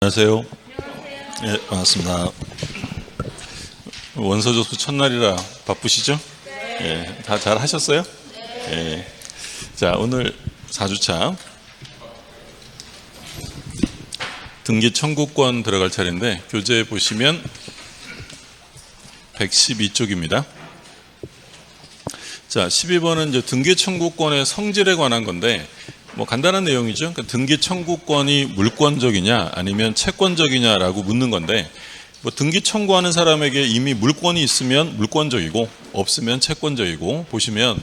안녕하세요. 예, 반갑습니다. 원서 접수 첫날이라 바쁘시죠? 예, 다 잘 하셨어요? 예. 자, 오늘 4주차 등기 청구권 들어갈 차례인데 교재 보시면 112쪽입니다. 자, 12번은 이제 등기 청구권의 성질에 관한 건데 간단한 내용이죠. 그러니까 등기 청구권이 물권적이냐 아니면 채권적이냐라고 묻는 건데 등기 청구하는 사람에게 이미 물권이 있으면 물권적이고 없으면 채권적이고, 보시면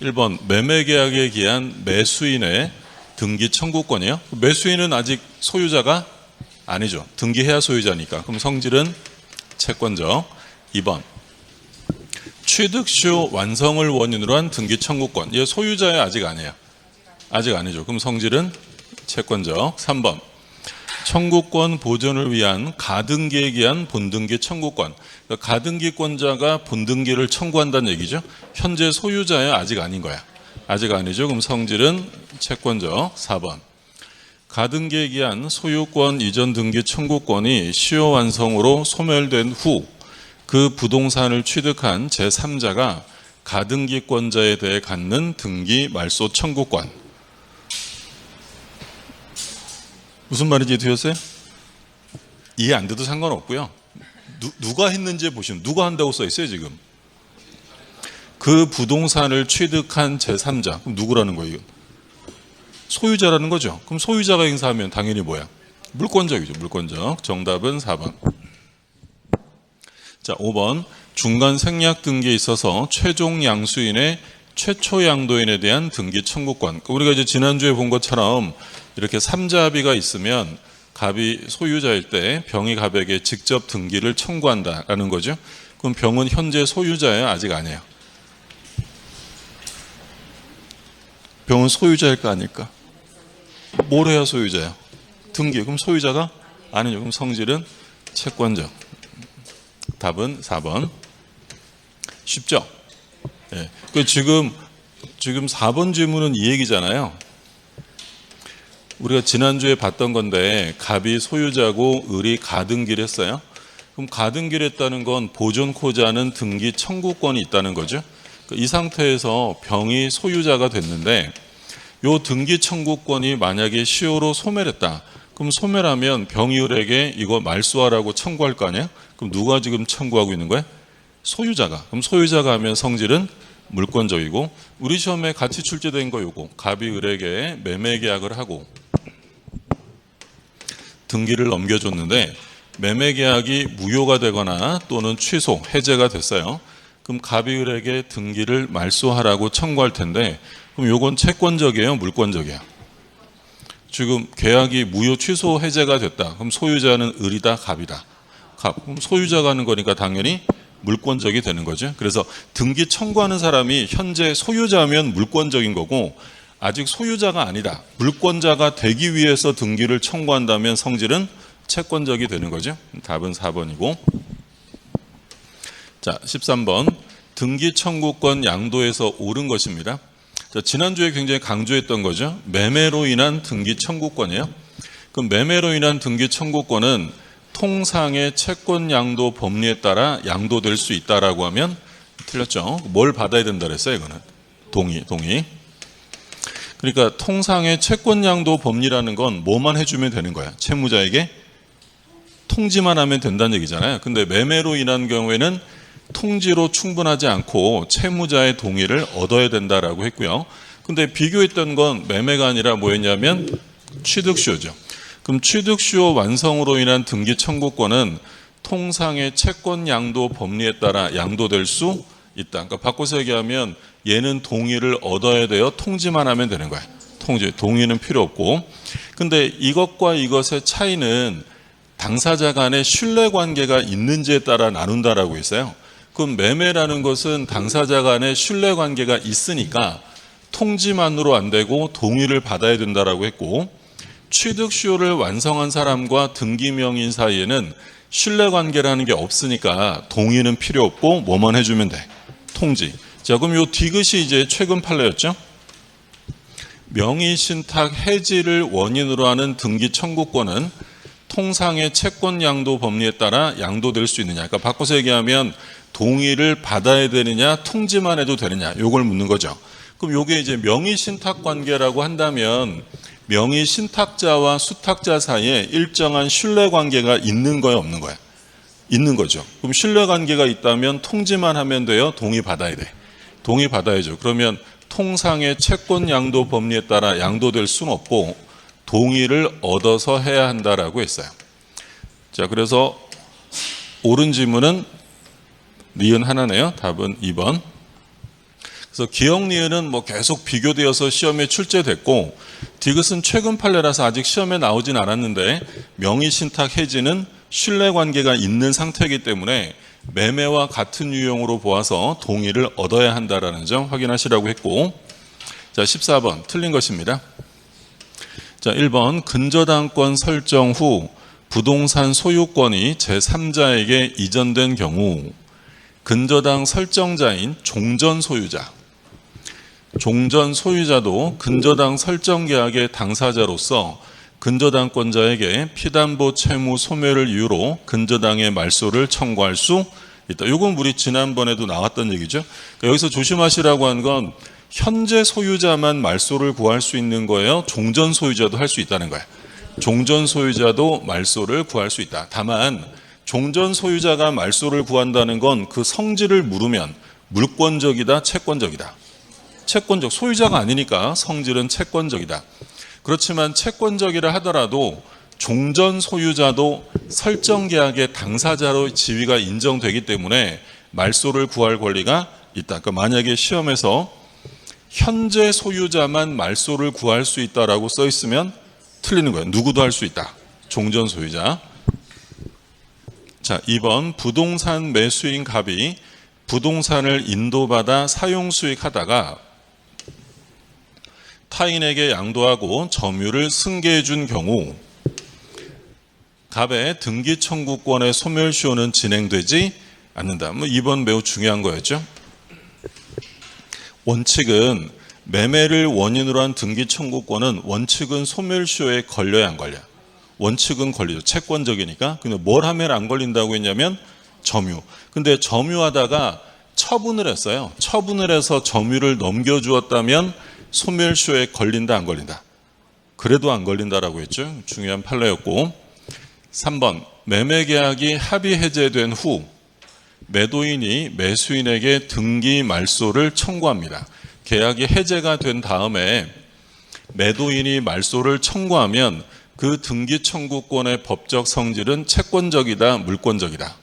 1번 매매계약에 기한 매수인의 등기 청구권이요. 매수인은 아직 소유자가 아니죠. 등기해야 소유자니까. 그럼 성질은 채권적. 2번 취득시효 완성을 원인으로 한 등기 청구권. 얘 소유자에 아직 아니에요. 아직 아니죠. 그럼 성질은 채권적. 3번 청구권 보존을 위한 가등기에 기한 본등기 청구권. 그러니까 가등기권자가 본등기를 청구한다는 얘기죠. 현재 소유자에 아직 아닌 거야. 아직 아니죠. 그럼 성질은 채권적. 4번 가등기에 기한 소유권 이전 등기 청구권이 시효 완성으로 소멸된 후 그 부동산을 취득한 제3자가 가등기권자에 대해 갖는 등기 말소 청구권. 무슨 말인지 들으셨어요? 이해 안 돼도 상관없고요. 누가 했는지 보시면 누가 한다고 써 있어요 지금. 그 부동산을 취득한 제3자. 그럼 누구라는 거예요? 소유자라는 거죠. 그럼 소유자가 행사하면 당연히 뭐야? 물권적이죠. 물권적. 정답은 4번. 자, 5번 중간 생략 등기에 있어서 최종 양수인의 최초 양도인에 대한 등기 청구권. 우리가 이제 지난주에 본 것처럼 이렇게 3자 합의가 있으면 갑이 소유자일 때 병이 갑에게 직접 등기를 청구한다라는 거죠. 그럼 병은 현재 소유자예요? 아직 아니에요? 병은 소유자일까 아닐까? 뭘 해야 소유자예요? 등기. 그럼 소유자가 아니죠. 그럼 성질은 채권적. 답은 4번. 쉽죠? 예. 지금 4번 질문은 이 얘기잖아요. 우리가 지난주에 봤던 건데 갑이 소유자고 을이 가등기를 했어요. 그럼 가등기를 했다는 건 보존코자 하는 등기 청구권이 있다는 거죠. 이 상태에서 병이 소유자가 됐는데 이 등기 청구권이 만약에 시효로 소멸했다. 그럼 소멸하면 병이 을에게 이거 말소하라고 청구할 거 아니에요? 그럼 누가 지금 청구하고 있는 거예요? 소유자가. 그럼 소유자가 하면 성질은 물권적이고, 우리 시험에 같이 출제된 거 요거 갑이 을에게 매매 계약을 하고 등기를 넘겨줬는데 매매 계약이 무효가 되거나 또는 취소, 해제가 됐어요. 그럼 갑이 을에게 등기를 말소하라고 청구할 텐데 그럼 요건 채권적이에요? 물권적이에요? 지금 계약이 무효, 취소, 해제가 됐다. 그럼 소유자는 을이다, 갑이다? 갑. 그럼 소유자가 하는 거니까 당연히 물권적이 되는 거죠. 그래서 등기 청구하는 사람이 현재 소유자면 물권적인 거고, 아직 소유자가 아니다, 물권자가 되기 위해서 등기를 청구한다면 성질은 채권적이 되는 거죠. 답은 4번이고. 자, 13번 등기 청구권 양도에서 옳은 것입니다. 자, 지난주에 굉장히 강조했던 거죠. 매매로 인한 등기 청구권이에요. 그럼 매매로 인한 등기 청구권은 통상의 채권 양도 법리에 따라 양도될 수 있다라고 하면 틀렸죠. 뭘 받아야 된다 그랬어요? 이거는 동의. 그러니까 통상의 채권 양도 법리라는 건 뭐만 해주면 되는 거야? 채무자에게 통지만 하면 된다는 얘기잖아요. 근데 매매로 인한 경우에는 통지로 충분하지 않고 채무자의 동의를 얻어야 된다라고 했고요. 근데 비교했던 건 매매가 아니라 뭐였냐면 취득시효죠. 그럼 취득시효 완성으로 인한 등기 청구권은 통상의 채권 양도 법리에 따라 양도될 수 있다. 그러니까 바꿔서 얘기하면 얘는 동의를 얻어야 돼요? 통지만 하면 되는 거예요? 동의는 필요 없고. 근데 이것과 이것의 차이는 당사자 간의 신뢰관계가 있는지에 따라 나눈다라고 했어요. 그럼 매매라는 것은 당사자 간의 신뢰관계가 있으니까 통지만으로 안 되고 동의를 받아야 된다라고 했고, 취득시효를 완성한 사람과 등기명인 사이에는 신뢰관계라는 게 없으니까 동의는 필요 없고 뭐만 해주면 돼? 통지. 자, 그럼 요 디귿이 이제 최근 판례였죠. 명의신탁 해지를 원인으로 하는 등기 청구권은 통상의 채권 양도 법리에 따라 양도될 수 있느냐. 그러니까 바꿔서 얘기하면 동의를 받아야 되느냐, 통지만 해도 되느냐, 요걸 묻는 거죠. 그럼 요게 이제 명의 신탁 관계라고 한다면 명의 신탁자와 수탁자 사이에 일정한 신뢰 관계가 있는 거야, 없는 거야? 있는 거죠. 그럼 신뢰 관계가 있다면 통지만 하면 돼요? 동의 받아야 돼? 동의 받아야죠. 그러면 통상의 채권 양도 법리에 따라 양도될 수는 없고 동의를 얻어서 해야 한다라고 했어요. 자, 그래서 옳은 지문은 니은 하나네요. 답은 2번. 그래서 기억 니은은 뭐 계속 비교되어서 시험에 출제됐고 디귿은 최근 판례라서 아직 시험에 나오진 않았는데 명의신탁 해지는 신뢰관계가 있는 상태이기 때문에 매매와 같은 유형으로 보아서 동의를 얻어야 한다라는 점 확인하시라고 했고, 자 14번 틀린 것입니다. 자 1번 근저당권 설정 후 부동산 소유권이 제3자에게 이전된 경우 근저당 설정자인 종전 소유자도 근저당 설정 계약의 당사자로서 근저당권자에게 피담보 채무 소멸을 이유로 근저당의 말소를 청구할 수 있다. 이건 우리 지난번에도 나왔던 얘기죠. 그러니까 여기서 조심하시라고 한 건 현재 소유자만 말소를 구할 수 있는 거예요? 종전 소유자도 할 수 있다는 거예요. 종전 소유자도 말소를 구할 수 있다. 다만 종전 소유자가 말소를 구한다는 건 그 성질을 물으면 물권적이다, 채권적이다. 채권적, 소유자가 아니니까 성질은 채권적이다. 그렇지만 채권적이라 하더라도 종전 소유자도 설정 계약의 당사자로 지위가 인정되기 때문에 말소를 구할 권리가 있다. 그러니까 만약에 시험에서 현재 소유자만 말소를 구할 수 있다라고 써 있으면 틀리는 거예요. 누구도 할 수 있다. 종전 소유자. 자, 2번 부동산 매수인 갑이 부동산을 인도받아 사용 수익하다가 타인에게 양도하고 점유를 승계해 준 경우 갑의 등기 청구권의 소멸시효는 진행되지 않는다. 2번 매우 중요한 거였죠. 원칙은 매매를 원인으로 한 등기 청구권은 원칙은 소멸시효에 걸려야 안 걸려. 원칙은 걸리죠. 채권적이니까. 근데 뭘 하면 안 걸린다고 했냐면 점유. 근데 점유하다가 처분을 했어요. 처분을 해서 점유를 넘겨주었다면 소멸시효에 걸린다, 안 걸린다? 그래도 안 걸린다라고 했죠. 중요한 판례였고. 3번 매매계약이 합의 해제된 후 매도인이 매수인에게 등기 말소를 청구합니다. 계약이 해제가 된 다음에 매도인이 말소를 청구하면 그 등기 청구권의 법적 성질은 채권적이다, 물권적이다.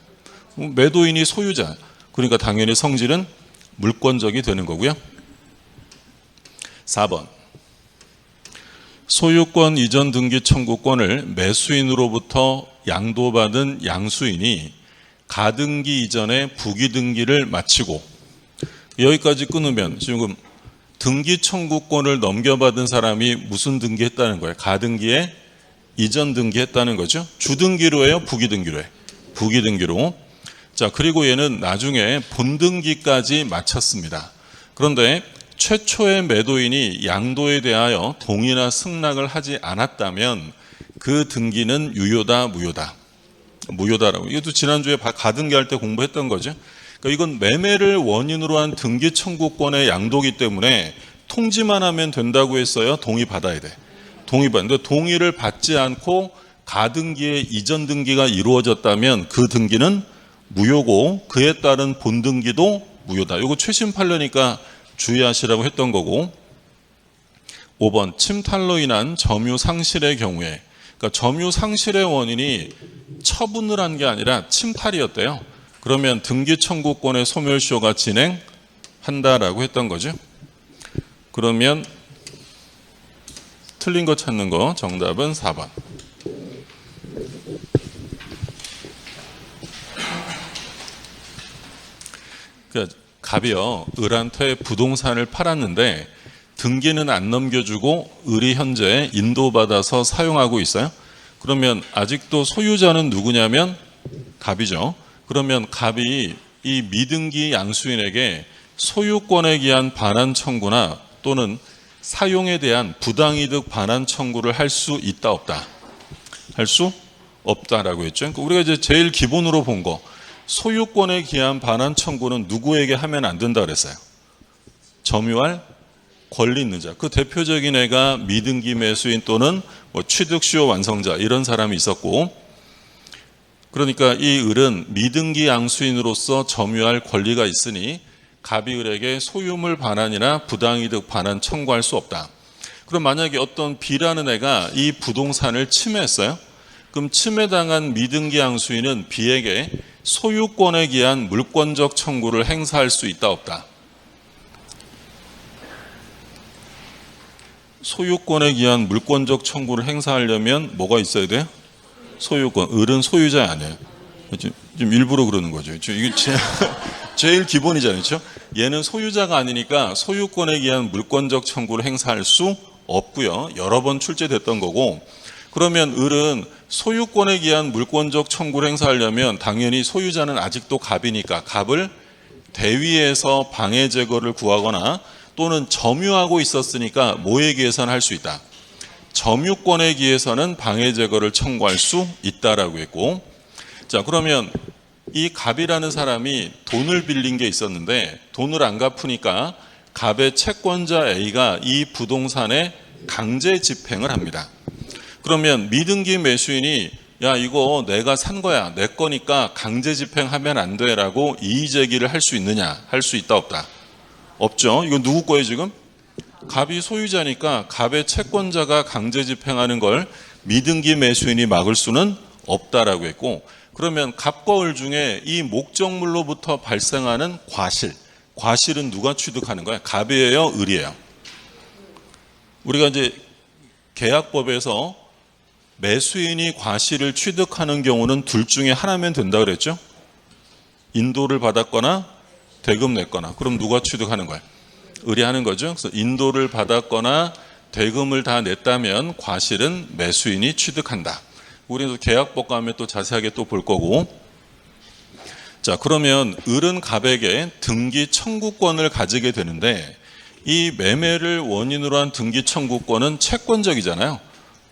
매도인이 소유자, 그러니까 당연히 성질은 물권적이 되는 거고요. 4번 소유권 이전 등기 청구권을 매수인으로부터 양도받은 양수인이 가등기 이전에 부기등기를 마치고, 여기까지 끊으면 지금 등기 청구권을 넘겨받은 사람이 무슨 등기했다는 거예요? 가등기에 이전 등기했다는 거죠. 주등기로 해요? 부기등기로 해요? 부기등기로. 자, 그리고 얘는 나중에 본등기까지 마쳤습니다. 그런데 최초의 매도인이 양도에 대하여 동의나 승낙을 하지 않았다면 그 등기는 유효다, 무효다? 무효다라고. 이것도 지난주에 가등기 할 때 공부했던 거죠. 그러니까 이건 매매를 원인으로 한 등기 청구권의 양도기 때문에 통지만 하면 된다고 했어요? 동의 받아야 돼. 동의받는데 동의를 받지 않고 가등기의 이전 등기가 이루어졌다면 그 등기는 무효고 그에 따른 본등기도 무효다. 이거 최신 판례니까 주의하시라고 했던 거고. 5번 침탈로 인한 점유 상실의 경우에, 그러니까 점유 상실의 원인이 처분을 한 게 아니라 침탈이었대요. 그러면 등기 청구권의 소멸시효가 진행한다라고 했던 거죠. 그러면 틀린 거 찾는 거 정답은 4번. 그러니까 갑이요, 을한테 부동산을 팔았는데 등기는 안 넘겨주고 을이 현재 인도받아서 사용하고 있어요. 그러면 아직도 소유자는 누구냐면 갑이죠. 그러면 갑이 이 미등기 양수인에게 소유권에 기한 반환 청구나 또는 사용에 대한 부당이득 반환 청구를 할 수 있다, 없다? 할 수 없다라고 했죠. 그러니까 우리가 이제 제일 기본으로 본 거, 소유권에 기한 반환 청구는 누구에게 하면 안 된다 그랬어요. 점유할 권리 있는 자. 그 대표적인 애가 미등기 매수인 또는 뭐 취득수요 완성자 이런 사람이 있었고, 그러니까 이 을은 미등기 양수인으로서 점유할 권리가 있으니 갑이 을에게 소유물 반환이나 부당이득 반환 청구할 수 없다. 그럼 만약에 어떤 B라는 애가 이 부동산을 침해했어요. 그럼 침해당한 미등기 양수인은 B에게 소유권에 기한 물권적 청구를 행사할 수 있다 없다. 소유권에 기한 물권적 청구를 행사하려면 뭐가 있어야 돼요? 소유권. 을은 소유자 아니에요. 지금 일부러 그러는 거죠. 이게 제일 기본이잖아요. 그렇죠? 얘는 소유자가 아니니까 소유권에 기한 물권적 청구를 행사할 수 없고요. 여러 번 출제됐던 거고, 그러면 을은 소유권에 기한 물권적 청구를 행사하려면 당연히 소유자는 아직도 갑이니까 갑을 대위에서 방해 제거를 구하거나 또는 점유하고 있었으니까 뭐에 기해서는 할 수 있다. 점유권에 기해서는 방해 제거를 청구할 수 있다라고 했고, 자 그러면 이 갑이라는 사람이 돈을 빌린 게 있었는데 돈을 안 갚으니까 갑의 채권자 A가 이 부동산에 강제 집행을 합니다. 그러면 미등기 매수인이 야 이거 내가 산 거야 내 거니까 강제 집행하면 안 돼라고 이의 제기를 할 수 있느냐? 할 수 있다 없다? 없죠. 이거 누구 거예요 지금? 갑이 소유자니까 갑의 채권자가 강제 집행하는 걸 미등기 매수인이 막을 수는 없다라고 했고, 그러면 갑과 을 중에 이 목적물로부터 발생하는 과실은 누가 취득하는 거야? 갑이에요? 을이에요? 우리가 이제 계약법에서 매수인이 과실을 취득하는 경우는 둘 중에 하나면 된다 그랬죠? 인도를 받았거나 대금 냈거나. 그럼 누가 취득하는 거야? 을이 하는 거죠. 그래서 인도를 받았거나 대금을 다 냈다면 과실은 매수인이 취득한다. 우리도 계약법 가면 또 자세하게 또 볼 거고. 자, 그러면 을은 갑에게 등기 청구권을 가지게 되는데 이 매매를 원인으로 한 등기 청구권은 채권적이잖아요.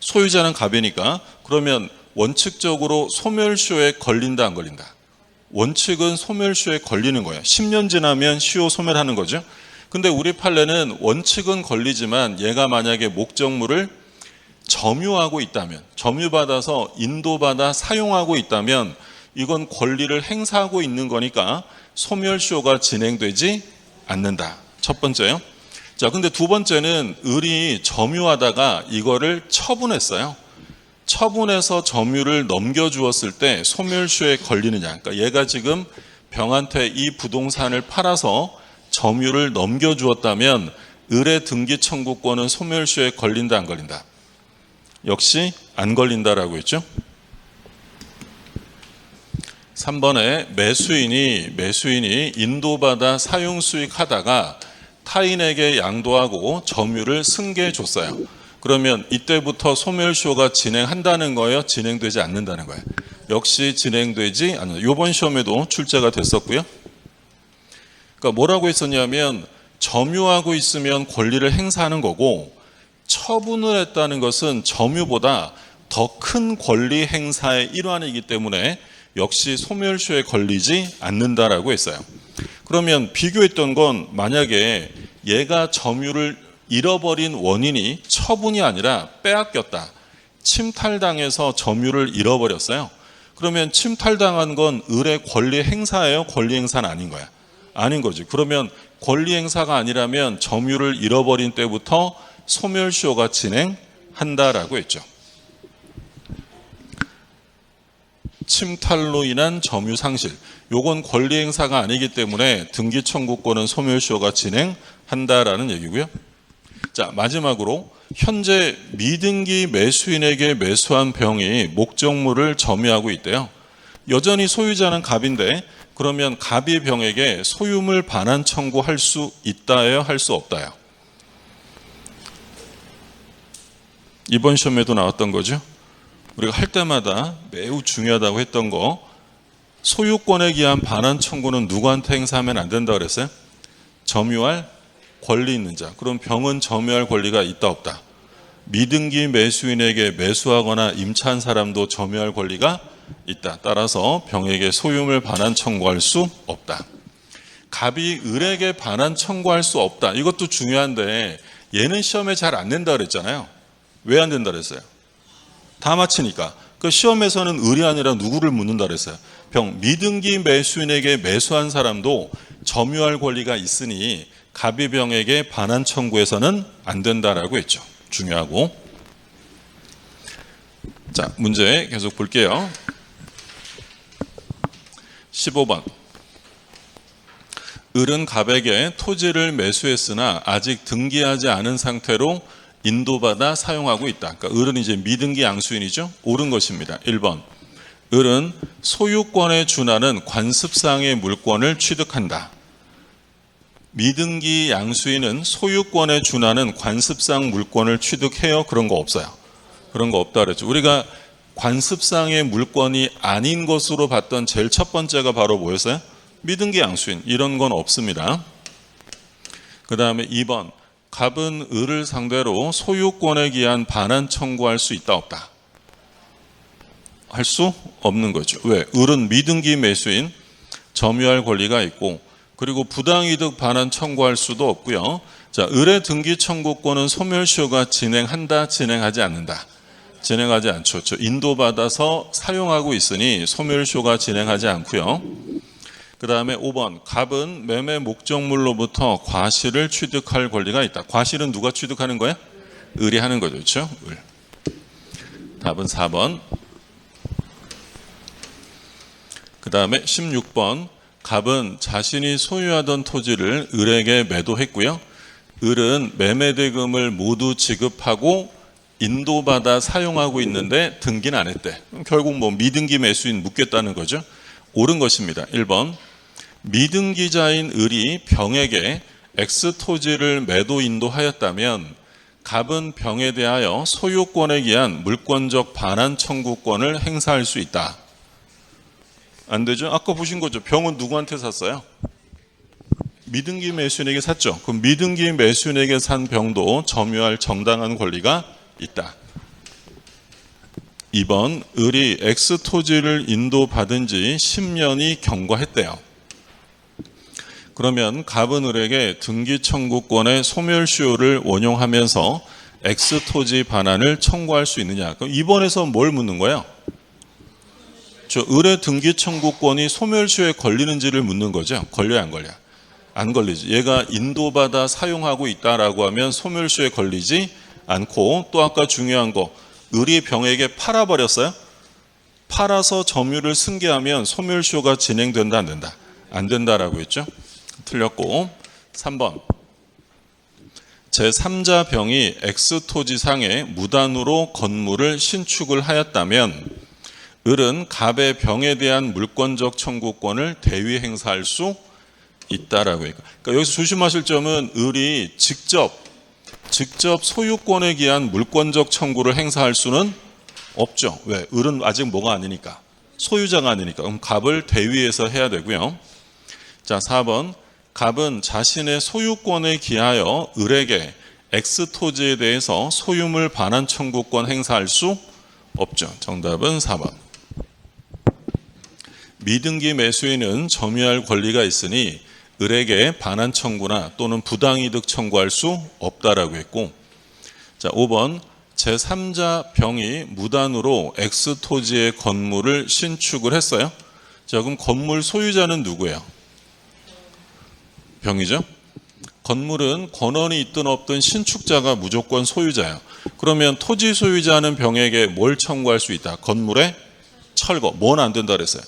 소유자는 갑이니까. 그러면 원칙적으로 소멸시효에 걸린다 안 걸린다? 원칙은 소멸시효에 걸리는 거예요. 10년 지나면 시효 소멸하는 거죠. 근데 우리 판례는 원칙은 걸리지만 얘가 만약에 목적물을 점유하고 있다면, 점유받아서 인도받아 사용하고 있다면 이건 권리를 행사하고 있는 거니까 소멸시효가 진행되지 않는다. 첫 번째요. 자, 근데 두 번째는 을이 점유하다가 이거를 처분했어요. 처분해서 점유를 넘겨주었을 때 소멸시효에 걸리느냐. 그러니까 얘가 지금 병한테 이 부동산을 팔아서 점유를 넘겨주었다면 을의 등기 청구권은 소멸시효에 걸린다 안 걸린다? 역시 안 걸린다라고 했죠. 3번에 매수인이 인도받아 사용수익하다가 타인에게 양도하고 점유를 승계해 줬어요. 그러면 이때부터 소멸시효가 진행한다는 거예요? 진행되지 않는다는 거예요? 역시 진행되지 않는다. 이번 시험에도 출제가 됐었고요. 그러니까 뭐라고 했었냐면 점유하고 있으면 권리를 행사하는 거고, 처분을 했다는 것은 점유보다 더 큰 권리 행사의 일환이기 때문에 역시 소멸시효에 걸리지 않는다라고 했어요. 그러면 비교했던 건 만약에 얘가 점유를 잃어버린 원인이 처분이 아니라 빼앗겼다. 침탈당해서 점유를 잃어버렸어요. 그러면 침탈당한 건 을의 권리 행사예요? 권리 행사는 아닌 거야? 아닌 거지. 그러면 권리 행사가 아니라면 점유를 잃어버린 때부터 소멸시효가 진행한다라고 했죠. 침탈로 인한 점유 상실. 요건 권리 행사가 아니기 때문에 등기 청구권은 소멸시효가 진행한다라는 얘기고요. 자, 마지막으로 현재 미등기 매수인에게 매수한 병이 목적물을 점유하고 있대요. 여전히 소유자는 갑인데 그러면 갑이 병에게 소유물 반환 청구할 수 있다예요? 할 수 없다요? 이번 시험에도 나왔던 거죠. 우리가 할 때마다 매우 중요하다고 했던 거, 소유권에 기한 반환 청구는 누구한테 행사하면 안 된다 그랬어요? 점유할 권리 있는 자. 그럼 병은 점유할 권리가 있다 없다? 미등기 매수인에게 매수하거나 임차한 사람도 점유할 권리가 있다. 따라서 병에게 소유물 반환 청구할 수 없다. 갑이 을에게 반환 청구할 수 없다. 이것도 중요한데 얘는 시험에 잘 안 낸다 그랬잖아요. 왜 안 된다 그랬어요? 다 맞히니까. 그 시험에서는 을이 아니라 누구를 묻는다 그랬어요? 병. 미등기 매수인에게 매수한 사람도 점유할 권리가 있으니 갑이 병에게 반환 청구해서는 안 된다라고 했죠. 중요하고. 자, 문제 계속 볼게요. 15번. 을은 갑에게 토지를 매수했으나 아직 등기하지 않은 상태로 인도받아 사용하고 있다. 그러니까 을은 이제 미등기 양수인이죠. 옳은 것입니다. 1번. 을은 소유권에 준하는 관습상의 물권을 취득한다. 미등기 양수인은 소유권에 준하는 관습상 물권을 취득해요? 그런 거 없어요. 그런 거 없다 그랬죠. 우리가 관습상의 물권이 아닌 것으로 봤던 제일 첫 번째가 바로 뭐였어요? 미등기 양수인. 이런 건 없습니다. 그 다음에 2번. 갑은 을을 상대로 소유권에 기한 반환 청구할 수 있다 없다? 할 수 없는 거죠. 왜? 을은 미등기 매수인, 점유할 권리가 있고, 그리고 부당이득 반환 청구할 수도 없고요. 자, 을의 등기 청구권은 소멸시효가 진행한다, 진행하지 않는다? 진행하지 않죠. 인도받아서 사용하고 있으니 소멸시효가 진행하지 않고요. 그 다음에 5번. 갑은 매매 목적물로부터 과실을 취득할 권리가 있다. 과실은 누가 취득하는 거야? 을이 하는 거죠. 그렇죠? 을. 답은 4번. 그 다음에 16번. 갑은 자신이 소유하던 토지를 을에게 매도했고요. 을은 매매대금을 모두 지급하고 인도받아 사용하고 있는데 등기는 안 했대. 결국 뭐 미등기 매수인 묻겠다는 거죠. 옳은 것입니다. 1번. 미등기자인 을이 병에게 X토지를 매도 인도하였다면 갑은 병에 대하여 소유권에 기한 물권적 반환 청구권을 행사할 수 있다. 안 되죠? 아까 보신 거죠. 병은 누구한테 샀어요? 미등기 매수인에게 샀죠. 그럼 미등기 매수인에게 산 병도 점유할 정당한 권리가 있다. 2번. 을이 X토지를 인도받은 지 10년이 경과했대요. 그러면 갑은 을에게 등기 청구권의 소멸시효를 원용하면서 X토지 반환을 청구할 수 있느냐? 그럼 2번에서 뭘 묻는 거예요? 을의 등기 청구권이 소멸시효에 걸리는지를 묻는 거죠. 걸려야 안 걸려? 안 걸리지. 얘가 인도받아 사용하고 있다라고 하면 소멸시효에 걸리지 않고, 또 아까 중요한 거, 을이 병에게 팔아버렸어요? 팔아서 점유를 승계하면 소멸시효가 진행된다 안 된다? 안 된다라고 했죠. 틀렸고. 3번. 제3자 병이 X토지상에 무단으로 건물을 신축을 하였다면 을은 갑의 병에 대한 물권적 청구권을 대위 행사할 수 있다라고 해요. 그러니까 여기서 조심하실 점은 을이 직접 소유권에 기한 물권적 청구를 행사할 수는 없죠. 왜? 을은 아직 뭐가 아니니까. 소유자가 아니니까. 그럼 갑을 대위해서 해야 되고요. 자, 4번. 갑은 자신의 소유권에 기하여 을에게 X토지에 대해서 소유물 반환 청구권 행사할 수 없죠. 정답은 4번. 미등기 매수인은 점유할 권리가 있으니 을에게 반환 청구나 또는 부당이득 청구할 수 없다라고 했고, 자, 5번. 제3자 병이 무단으로 X토지의 건물을 신축을 했어요. 자, 그럼 건물 소유자는 누구예요? 병이죠. 건물은 권한이 있든 없든 신축자가 무조건 소유자예요. 그러면 토지 소유자는 병에게 뭘 청구할 수 있다? 건물의 철거. 뭐는 안 된다 그랬어요?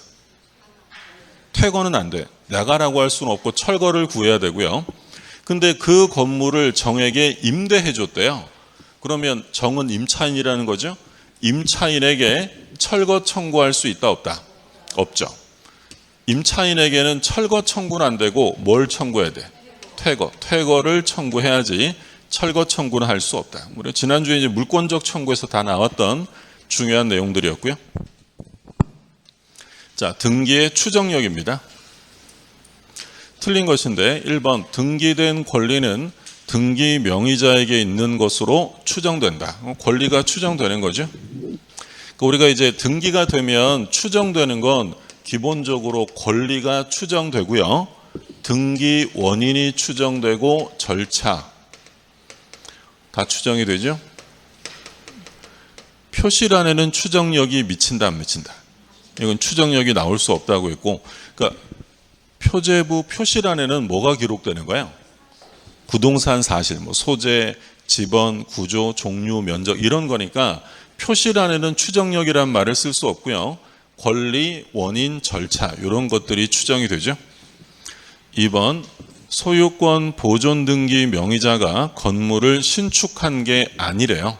퇴거는 안 돼. 나가라고 할 수는 없고 철거를 구해야 되고요. 근데 그 건물을 정에게 임대해 줬대요. 그러면 정은 임차인이라는 거죠. 임차인에게 철거 청구할 수 있다 없다? 없죠. 임차인에게는 철거 청구는 안 되고 뭘 청구해야 돼? 퇴거를 청구해야지 철거 청구는 할 수 없다. 우리 지난주에 이제 물권적 청구에서 다 나왔던 중요한 내용들이었고요. 자, 등기의 추정력입니다. 틀린 것인데 1번. 등기된 권리는 등기 명의자에게 있는 것으로 추정된다. 권리가 추정되는 거죠. 우리가 이제 등기가 되면 추정되는 건 기본적으로 권리가 추정되고요. 등기 원인이 추정되고 절차 다 추정이 되죠. 표시란에는 추정력이 미친다 안 미친다. 이건 추정력이 나올 수 없다고 했고, 그러니까 표제부 표시란에는 뭐가 기록되는 거예요? 부동산 사실, 뭐 소재, 지번, 구조, 종류, 면적 이런 거니까 표시란에는 추정력이란 말을 쓸 수 없고요. 권리, 원인, 절차 이런 것들이 추정이 되죠. 2번 소유권 보존 등기 명의자가 건물을 신축한 게 아니래요.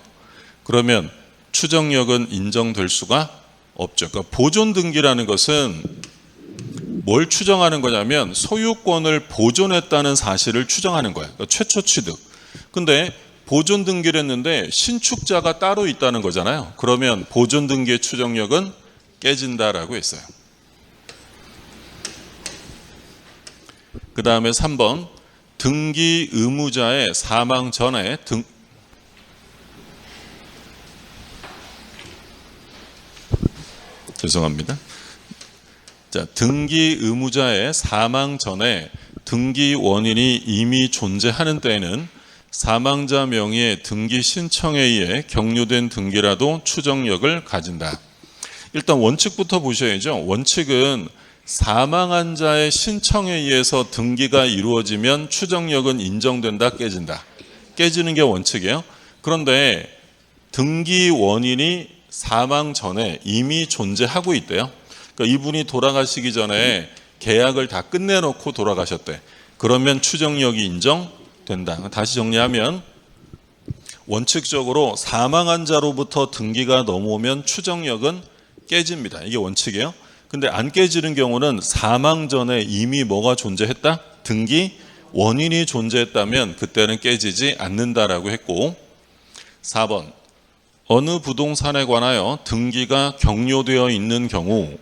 그러면 추정력은 인정될 수가 없죠. 그러니까 보존 등기라는 것은 뭘 추정하는 거냐면 소유권을 보존했다는 사실을 추정하는 거예요. 그러니까 최초 취득. 근데 보존 등기를 했는데 신축자가 따로 있다는 거잖아요. 그러면 보존 등기의 추정력은 깨진다라고 했어요. 그 다음에 3번 등기 의무자의 사망 전에 죄송합니다. 자, 등기 의무자의 사망 전에 등기 원인이 이미 존재하는 때에는 사망자 명의의 등기 신청에 의해 격려된 등기라도 추정력을 가진다. 일단 원칙부터 보셔야죠. 원칙은 사망한 자의 신청에 의해서 등기가 이루어지면 추정력은 인정된다, 깨진다. 깨지는 게 원칙이에요. 그런데 등기 원인이 사망 전에 이미 존재하고 있대요. 그러니까 이분이 돌아가시기 전에 계약을 다 끝내놓고 돌아가셨대. 그러면 추정력이 인정된다. 다시 정리하면 원칙적으로 사망한 자로부터 등기가 넘어오면 추정력은 깨집니다. 이게 원칙이에요. 근데 안 깨지는 경우는 사망 전에 이미 뭐가 존재했다? 등기 원인이 존재했다면 그때는 깨지지 않는다라고 했고, 4번 어느 부동산에 관하여 등기가 격려되어 있는 경우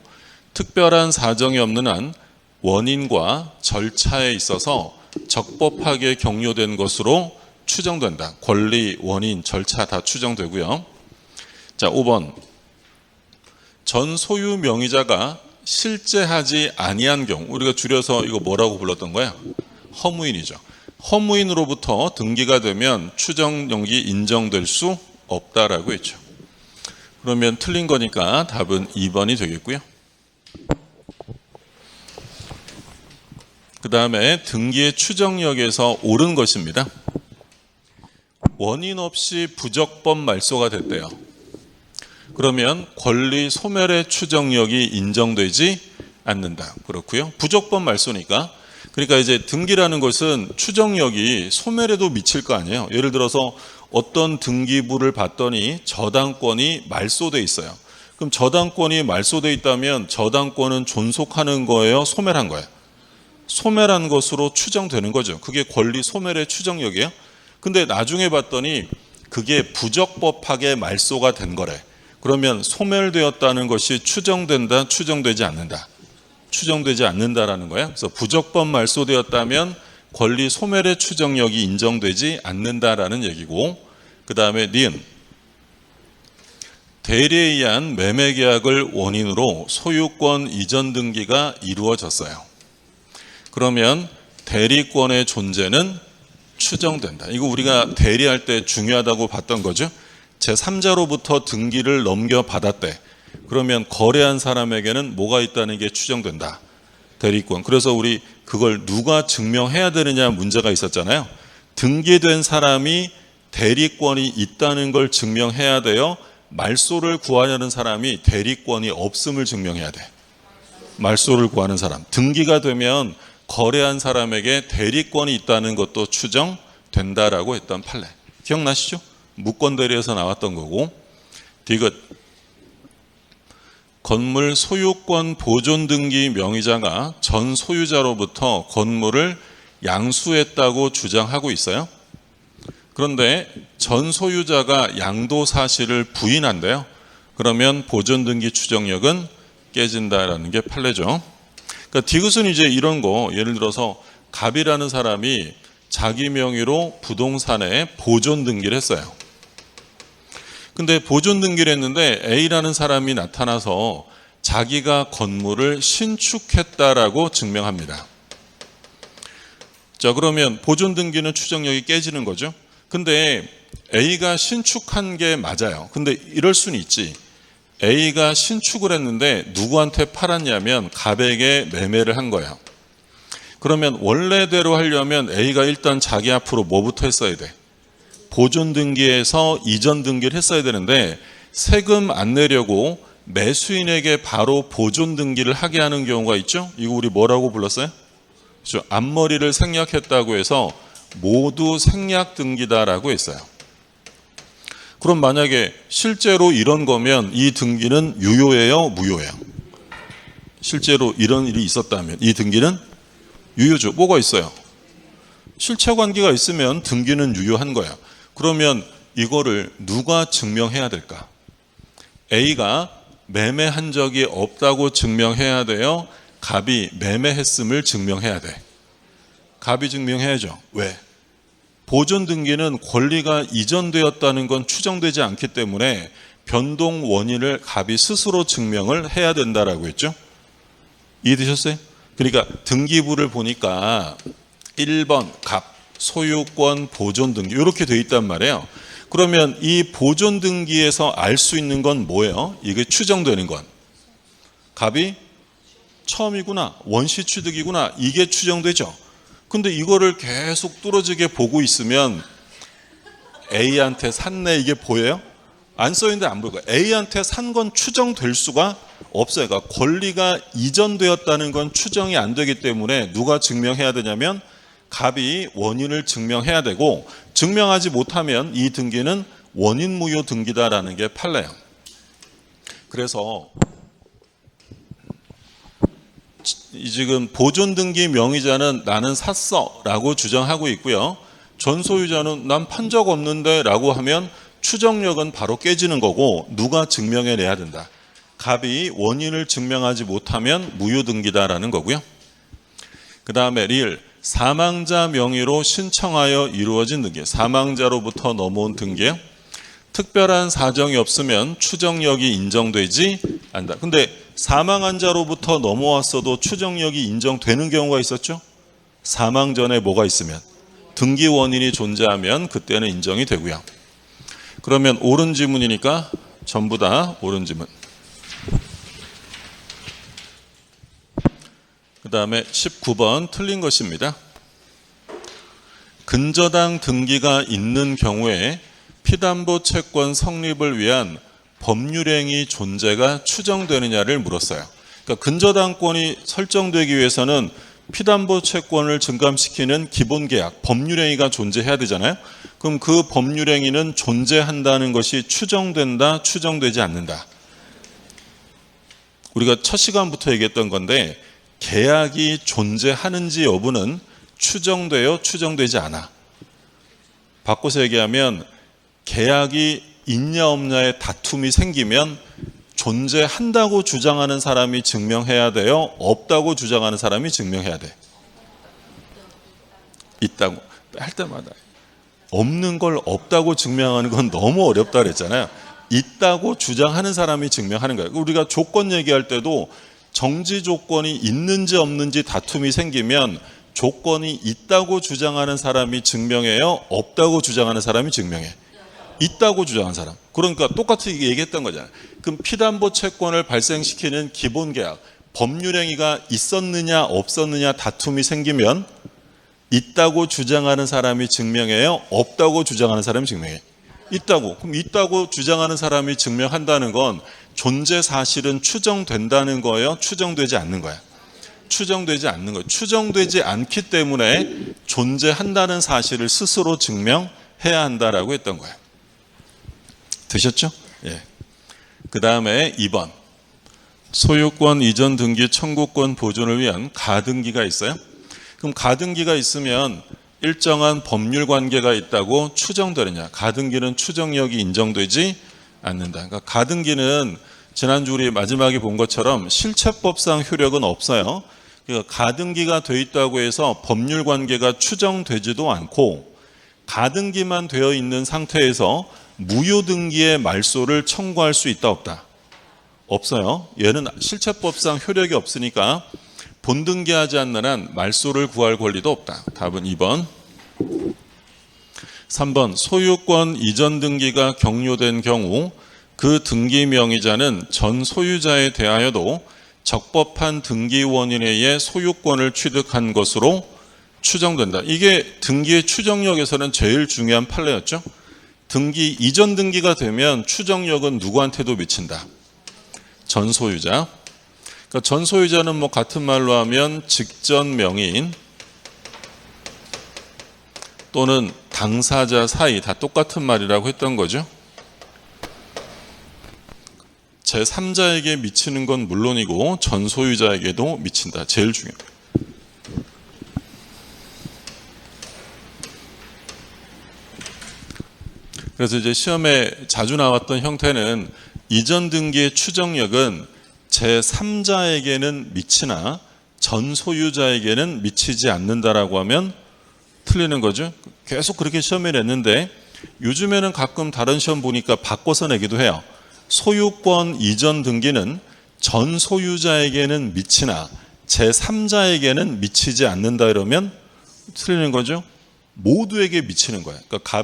특별한 사정이 없는 한 원인과 절차에 있어서 적법하게 격려된 것으로 추정된다. 권리, 원인, 절차 다 추정되고요. 자, 5번 전 소유 명의자가 실제하지 아니한 경우, 우리가 줄여서 이거 뭐라고 불렀던 거야? 허무인이죠. 허무인으로부터 등기가 되면 추정력이 인정될 수 없다라고 했죠. 그러면 틀린 거니까 답은 2번이 되겠고요. 그 다음에 등기의 추정력에서 옳은 것입니다. 원인 없이 부적법 말소가 됐대요. 그러면 권리 소멸의 추정력이 인정되지 않는다. 그렇고요. 부적법 말소니까. 그러니까 이제 등기라는 것은 추정력이 소멸에도 미칠 거 아니에요. 예를 들어서 어떤 등기부를 봤더니 저당권이 말소돼 있어요. 그럼 저당권이 말소돼 있다면 저당권은 존속하는 거예요? 소멸한 거예요? 소멸한 것으로 추정되는 거죠. 그게 권리 소멸의 추정력이에요. 근데 나중에 봤더니 그게 부적법하게 말소가 된 거래. 그러면 소멸되었다는 것이 추정된다, 추정되지 않는다. 추정되지 않는다라는 거예요. 그래서 부적법 말소되었다면 권리 소멸의 추정력이 인정되지 않는다라는 얘기고, 그 다음에 니은 대리에 의한 매매 계약을 원인으로 소유권 이전 등기가 이루어졌어요. 그러면 대리권의 존재는 추정된다. 이거 우리가 대리할 때 중요하다고 봤던 거죠. 제3자로부터 등기를 넘겨받았대. 그러면 거래한 사람에게는 뭐가 있다는 게 추정된다. 대리권. 그래서 우리 그걸 누가 증명해야 되느냐 문제가 있었잖아요. 등기된 사람이 대리권이 있다는 걸 증명해야 돼요. 말소를 구하려는 사람이 대리권이 없음을 증명해야 돼. 말소를 구하는 사람. 등기가 되면 거래한 사람에게 대리권이 있다는 것도 추정된다라고 했던 판례. 기억나시죠? 무권대리에서 나왔던 거고. 디귿 건물 소유권 보존 등기 명의자가 전 소유자로부터 건물을 양수했다고 주장하고 있어요. 그런데 전 소유자가 양도 사실을 부인한대요. 그러면 보존 등기 추정력은 깨진다라는 게 판례죠. 그러니까 디귿은 이제 이런 거, 예를 들어서 갑이라는 사람이 자기 명의로 부동산에 보존 등기를 했어요. 근데 보존 등기를 했는데 A라는 사람이 나타나서 자기가 건물을 신축했다라고 증명합니다. 자, 그러면 보존 등기는 추정력이 깨지는 거죠. 근데 A가 신축한 게 맞아요. 근데 이럴 수는 있지. A가 신축을 했는데 누구한테 팔았냐면 갑에게 매매를 한 거예요. 그러면 원래대로 하려면 A가 일단 자기 앞으로 뭐부터 했어야 돼? 보존 등기에서 이전 등기를 했어야 되는데 세금 안 내려고 매수인에게 바로 보존 등기를 하게 하는 경우가 있죠. 이거 우리 뭐라고 불렀어요? 그렇죠? 앞머리를 생략했다고 해서 모두 생략 등기다라고 했어요. 그럼 만약에 실제로 이런 거면 이 등기는 유효예요, 무효예요? 실제로 이런 일이 있었다면 이 등기는 유효죠. 뭐가 있어요? 실체관계가 있으면 등기는 유효한 거예요. 그러면 이거를 누가 증명해야 될까? A가 매매한 적이 없다고 증명해야 돼요? 갑이 매매했음을 증명해야 돼? 갑이 증명해야죠. 왜? 보존 등기는 권리가 이전되었다는 건 추정되지 않기 때문에 변동 원인을 갑이 스스로 증명을 해야 된다라고 했죠. 이해되셨어요? 그러니까 등기부를 보니까 1번 갑, 소유권 보존 등기 이렇게 돼 있단 말이에요. 그러면 이 보존 등기에서 알 수 있는 건 뭐예요? 이게 추정되는 건 갑이 처음이구나, 원시 취득이구나, 이게 추정되죠. 근데 이거를 계속 뚫어지게 보고 있으면 A한테 샀네 이게 보여요? 안 써있는데 안 보여요. A한테 산 건 추정될 수가 없어요. 그러니까 권리가 이전되었다는 건 추정이 안 되기 때문에 누가 증명해야 되냐면 갑이 원인을 증명해야 되고, 증명하지 못하면 이 등기는 원인무효 등기다라는 게 판례예요. 그래서 지금 보존 등기 명의자는 나는 샀어 라고 주장하고 있고요. 전 소유자는 난 판 적 없는데 라고 하면 추정력은 바로 깨지는 거고 누가 증명해내야 된다. 갑이 원인을 증명하지 못하면 무효 등기다라는 거고요. 그 다음에 리을 사망자 명의로 신청하여 이루어진 등기, 사망자로부터 넘어온 등기예요. 특별한 사정이 없으면 추정력이 인정되지 않는다. 근데 사망한 자로부터 넘어왔어도 추정력이 인정되는 경우가 있었죠. 사망 전에 뭐가 있으면, 등기 원인이 존재하면 그때는 인정이 되고요. 그러면 옳은 지문이니까 전부 다 옳은 지문. 그 다음에 19번 틀린 것입니다. 근저당 등기가 있는 경우에 피담보 채권 성립을 위한 법률행위 존재가 추정되느냐를 물었어요. 그러니까 근저당권이 설정되기 위해서는 피담보 채권을 증감시키는 기본계약, 법률행위가 존재해야 되잖아요. 그럼 그 법률행위는 존재한다는 것이 추정된다, 추정되지 않는다. 우리가 첫 시간부터 얘기했던 건데 계약이 존재하는지 여부는 추정돼요, 추정되지 않아. 바꿔서 얘기하면 계약이 있냐 없냐의 다툼이 생기면 존재한다고 주장하는 사람이 증명해야 돼요? 없다고 주장하는 사람이 증명해야 돼? 있다고 할 때마다 없는 걸 없다고 증명하는 건 너무 어렵다 그랬잖아요. 있다고 주장하는 사람이 증명하는 거예요. 우리가 조건 얘기할 때도 정지 조건이 있는지 없는지 다툼이 생기면 조건이 있다고 주장하는 사람이 증명해요? 없다고 주장하는 사람이 증명해? 있다고 주장한 사람. 그러니까 똑같이 얘기했던 거잖아요. 그럼 피담보 채권을 발생시키는 기본계약, 법률행위가 있었느냐 없었느냐 다툼이 생기면 있다고 주장하는 사람이 증명해요? 없다고 주장하는 사람이 증명해? 있다고. 그럼 있다고 주장하는 사람이 증명한다는 건 존재 사실은 추정된다는 거예요? 추정되지 않는 거야? 추정되지 않는 거예요. 추정되지 않기 때문에 존재한다는 사실을 스스로 증명해야 한다라고 했던 거예요. 되셨죠? 예. 그 다음에 2번. 소유권 이전 등기 청구권 보존을 위한 가등기가 있어요. 그럼 가등기가 있으면 일정한 법률 관계가 있다고 추정되느냐. 가등기는 추정력이 인정되지 않는다. 그러니까 가등기는 지난주 우리 마지막에 본 것처럼 실체법상 효력은 없어요. 그러니까 가등기가 돼 있다고 해서 법률 관계가 추정되지도 않고 가등기만 되어 있는 상태에서 무효등기의 말소를 청구할 수 있다 없다? 없어요. 얘는 실체법상 효력이 없으니까 본등기하지 않는 한 말소를 구할 권리도 없다. 답은 2번. 3번 소유권 이전 등기가 경료된 경우 그 등기 명의자는 전 소유자에 대하여도 적법한 등기 원인에 의해 소유권을 취득한 것으로 추정된다. 이게 등기의 추정력에서는 제일 중요한 판례였죠. 등기 이전 등기가 되면 추정력은 누구한테도 미친다. 전 소유자. 그러니까 전 소유자는 뭐 같은 말로 하면 직전 명의인 또는 당사자 사이 다 똑같은 말이라고 했던 거죠. 제3자에게 미치는 건 물론이고 전 소유자에게도 미친다. 제일 중요해요. 그래서 이제 시험에 자주 나왔던 형태는 이전 등기의 추정력은 제3자에게는 미치나 전 소유자에게는 미치지 않는다라고 하면 틀리는 거죠. 계속 그렇게 시험에 냈는데 요즘에는 가끔 다른 시험 보니까 바꿔서 내기도 해요. 소유권 이전 등기는 전 소유자에게는 미치나 제3자에게는 미치지 않는다 이러면 틀리는 거죠. 모두에게 미치는 거예요. 그러니까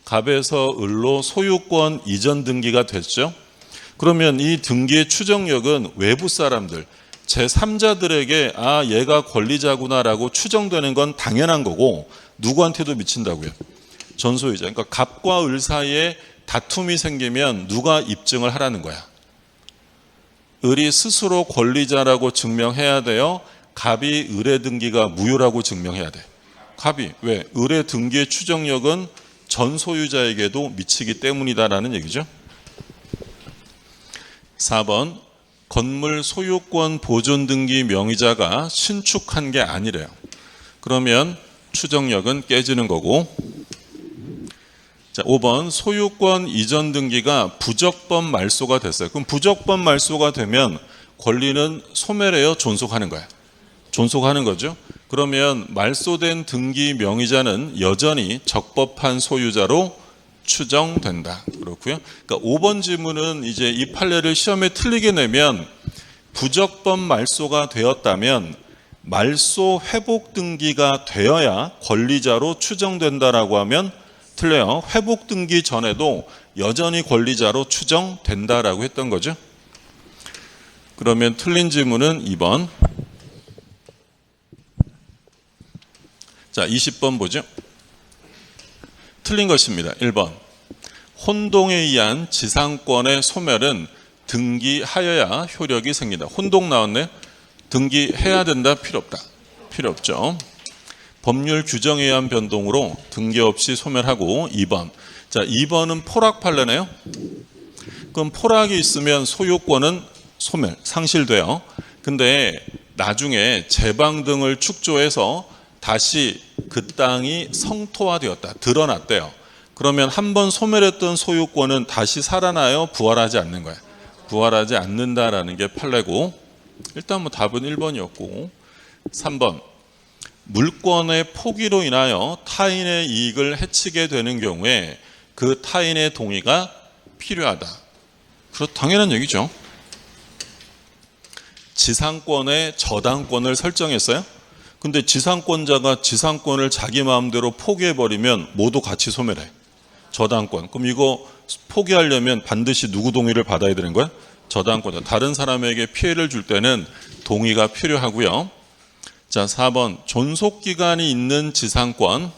갑에서 을로 소유권 이전 등기가 됐죠. 그러면 이 등기의 추정력은 외부 사람들, 제3자들에게 아 얘가 권리자구나라고 추정되는 건 당연한 거고 누구한테도 미친다고요. 전 소유자. 그러니까 갑과 을 사이에 다툼이 생기면 누가 입증을 하라는 거야. 을이 스스로 권리자라고 증명해야 돼요. 갑이 을의 등기가 무효라고 증명해야 돼. 갑이. 왜? 을의 등기의 추정력은 전 소유자에게도 미치기 때문이다라는 얘기죠. 4번 건물 소유권 보존 등기 명의자가 신축한 게 아니래요. 그러면 추정력은 깨지는 거고. 자, 5번 소유권 이전 등기가 부적법 말소가 됐어요. 그럼 부적법 말소가 되면 권리는 소멸해요, 존속하는 거야. 존속하는 거죠. 그러면 말소된 등기 명의자는 여전히 적법한 소유자로 추정된다. 그렇고요. 그러니까 5번 지문은 이제 이 판례를 시험에 틀리게 내면 부적법 말소가 되었다면 말소 회복 등기가 되어야 권리자로 추정된다라고 하면 틀려요. 회복 등기 전에도 여전히 권리자로 추정된다라고 했던 거죠. 그러면 틀린 지문은 2번. 자, 20번 보죠. 틀린 것입니다. 1번. 혼동에 의한 지상권의 소멸은 등기하여야 효력이 생긴다. 혼동 나왔네요. 등기해야 된다. 필요 없다. 필요 없죠. 법률 규정에 의한 변동으로 등기 없이 소멸하고 2번. 자, 2번은 포락 판례네요. 그럼 포락이 있으면 소유권은 소멸, 상실돼요. 근데 나중에 제방 등을 축조해서 다시 그 땅이 성토화되었다. 드러났대요. 그러면 한번 소멸했던 소유권은 다시 살아나요? 부활하지 않는 거야. 부활하지 않는다라는 게 판례고 일단 뭐 답은 1번이었고 3번 물권의 포기로 인하여 타인의 이익을 해치게 되는 경우에 그 타인의 동의가 필요하다. 당연한 얘기죠. 지상권의 저당권을 설정했어요. 근데 지상권자가 지상권을 자기 마음대로 포기해버리면 모두 같이 소멸해. 저당권. 그럼 이거 포기하려면 반드시 누구 동의를 받아야 되는 거야? 저당권자. 다른 사람에게 피해를 줄 때는 동의가 필요하고요. 자, 4번. 존속기간이 있는 지상권.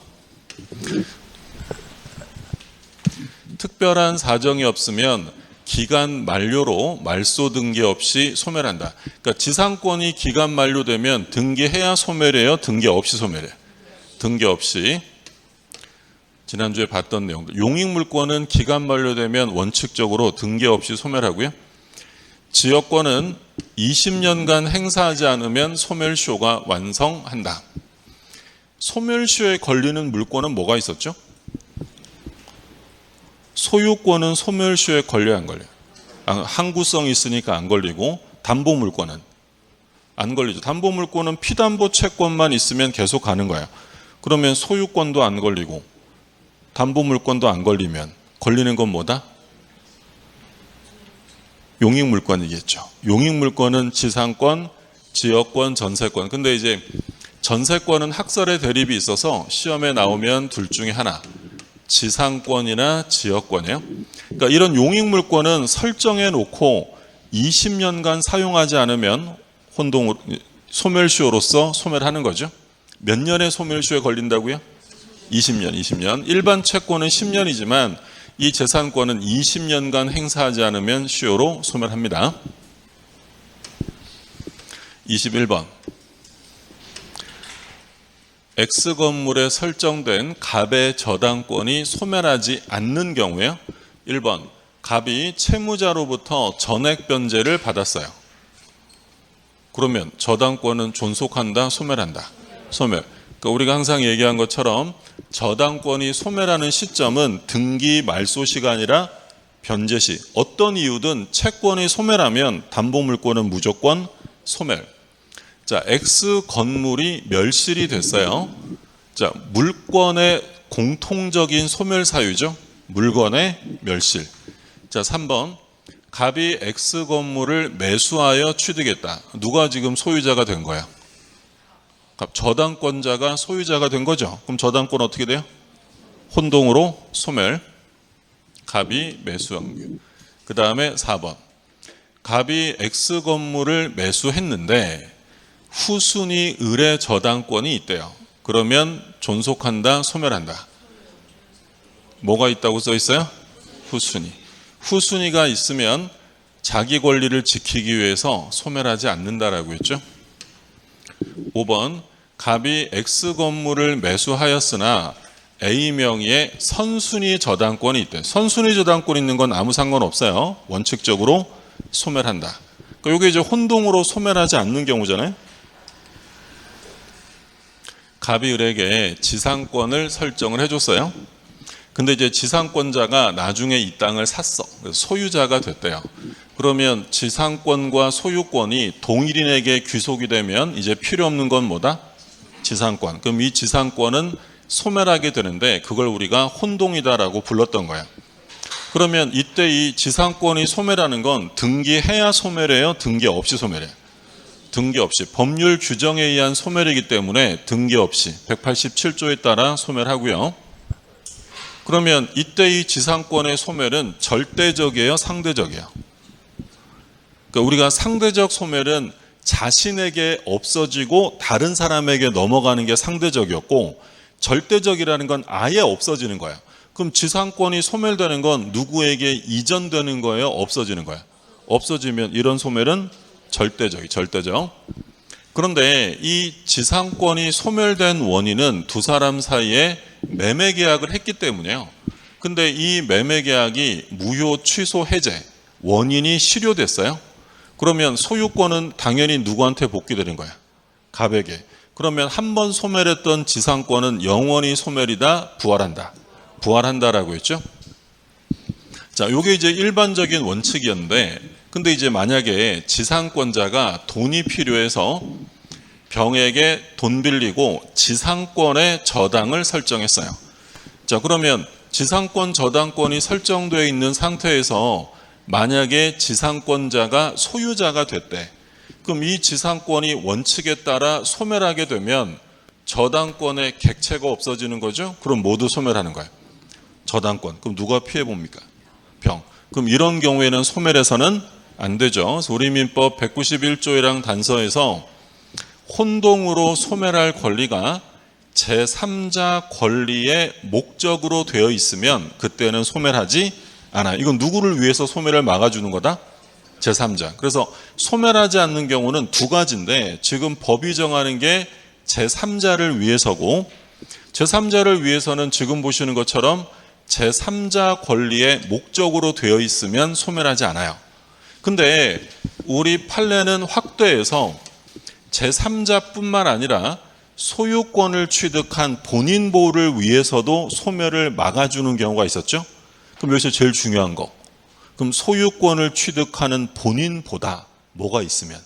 특별한 사정이 없으면 기간 만료로 말소 등기 없이 소멸한다. 그러니까 지상권이 기간 만료되면 등기해야 소멸해요? 등기 없이 소멸해요? 등기 없이. 지난주에 봤던 내용들. 용익물권은 기간 만료되면 원칙적으로 등기 없이 소멸하고요. 지역권은 20년간 행사하지 않으면 소멸시효가 완성한다. 소멸시효에 걸리는 물권은 뭐가 있었죠? 소유권은 소멸시효에 걸려야 안 걸려요. 항구성이 있으니까 안 걸리고 담보물권은 안 걸리죠. 담보물권은 피담보 채권만 있으면 계속 가는 거예요. 그러면 소유권도 안 걸리고 담보물권도 안 걸리면 걸리는 건 뭐다? 용익물권이겠죠. 용익물권은 지상권, 지역권, 전세권. 근데 이제 전세권은 학설의 대립이 있어서 시험에 나오면 둘 중에 하나. 지상권이나 지역권이에요. 그러니까 이런 용익물권은 설정해 놓고 20년간 사용하지 않으면 혼동으로 소멸시효로서 소멸하는 거죠. 몇 년의 소멸시효에 걸린다고요? 20년. 일반 채권은 10년이지만 이 재산권은 20년간 행사하지 않으면 시효로 소멸합니다. 21번. X건물에 설정된 갑의 저당권이 소멸하지 않는 경우에요. 1번. 갑이 채무자로부터 전액 변제를 받았어요. 그러면 저당권은 존속한다, 소멸한다? 소멸. 그러니까 우리가 항상 얘기한 것처럼 저당권이 소멸하는 시점은 등기 말소 시간이라 변제 시. 어떤 이유든 채권이 소멸하면 담보물권은 무조건 소멸. 자, X 건물이 멸실이 됐어요. 자, 물권의 공통적인 소멸 사유죠. 물건의 멸실. 자, 3번. 갑이 X 건물을 매수하여 취득했다. 누가 지금 소유자가 된 거야? 저당권자가 소유자가 된 거죠. 그럼 저당권 어떻게 돼요? 혼동으로 소멸. 갑이 매수한 경우. 그 다음에 4번. 갑이 X 건물을 매수했는데 후순위 을의 저당권이 있대요. 그러면 존속한다, 소멸한다? 뭐가 있다고 써 있어요? 후순위. 후순위가 있으면 자기 권리를 지키기 위해서 소멸하지 않는다라고 했죠. 5번. 갑이 X 건물을 매수하였으나 A 명의의 선순위 저당권이 있대. 선순위 저당권이 있는 건 아무 상관없어요. 원칙적으로 소멸한다. 그러니까 이게 이제 혼동으로 소멸하지 않는 경우잖아요. 갑이 을에게 지상권을 설정을 해줬어요. 근데 이제 지상권자가 나중에 이 땅을 샀어. 소유자가 됐대요. 그러면 지상권과 소유권이 동일인에게 귀속이 되면 이제 필요 없는 건 뭐다? 지상권. 그럼 이 지상권은 소멸하게 되는데 그걸 우리가 혼동이다라고 불렀던 거야. 그러면 이때 이 지상권이 소멸하는 건 등기해야 소멸해요? 등기 없이 소멸해요? 등기 없이. 법률 규정에 의한 소멸이기 때문에 등기 없이 187조에 따라 소멸하고요. 그러면 이때 이 지상권의 소멸은 절대적이에요? 상대적이에요? 그러니까 우리가 상대적 소멸은 자신에게 없어지고 다른 사람에게 넘어가는 게 상대적이었고 절대적이라는 건 아예 없어지는 거야. 그럼 지상권이 소멸되는 건 누구에게 이전되는 거예요? 없어지는 거야? 없어지면 이런 소멸은 절대적. 그런데 이 지상권이 소멸된 원인은 두 사람 사이에 매매 계약을 했기 때문에요. 근데 이 매매 계약이 무효, 취소, 해제, 원인이 실효됐어요. 그러면 소유권은 당연히 누구한테 복귀되는 거야? 갑에게. 그러면 한 번 소멸했던 지상권은 영원히 소멸이다, 부활한다. 부활한다라고 했죠. 자, 요게 이제 일반적인 원칙이었는데, 근데 이제 만약에 지상권자가 돈이 필요해서 병에게 돈 빌리고 지상권의 저당을 설정했어요. 자, 그러면 지상권 저당권이 설정되어 있는 상태에서 만약에 지상권자가 소유자가 됐대. 그럼 이 지상권이 원칙에 따라 소멸하게 되면 저당권의 객체가 없어지는 거죠. 그럼 모두 소멸하는 거예요. 저당권. 그럼 누가 피해 봅니까? 병. 그럼 이런 경우에는 소멸해서는 안 되죠. 우리민법 191조의랑 단서에서 혼동으로 소멸할 권리가 제3자 권리의 목적으로 되어 있으면 그때는 소멸하지 않아요. 이건 누구를 위해서 소멸을 막아주는 거다? 제3자. 그래서 소멸하지 않는 경우는 두 가지인데 지금 법이 정하는 게 제3자를 위해서고 제3자를 위해서는 지금 보시는 것처럼 제3자 권리의 목적으로 되어 있으면 소멸하지 않아요. 근데 우리 판례는 확대해서 제3자뿐만 아니라 소유권을 취득한 본인 보호를 위해서도 소멸을 막아주는 경우가 있었죠. 그럼 여기서 제일 중요한 거. 그럼 소유권을 취득하는 본인보다 뭐가 있으면?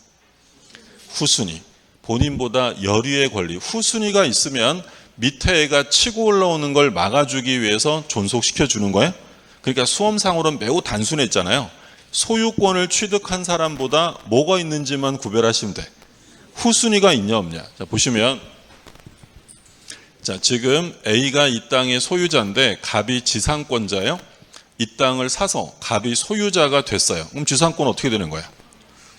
후순위. 본인보다 열위의 권리. 후순위가 있으면 밑에 애가 치고 올라오는 걸 막아주기 위해서 존속시켜 주는 거예요. 그러니까 수험상으로는 매우 단순했잖아요. 소유권을 취득한 사람보다 뭐가 있는지만 구별하시면 돼. 후순위가 있냐 없냐. 자, 보시면 자, 지금 A가 이 땅의 소유자인데 갑이 지상권자예요. 이 땅을 사서 갑이 소유자가 됐어요. 그럼 지상권 어떻게 되는 거야?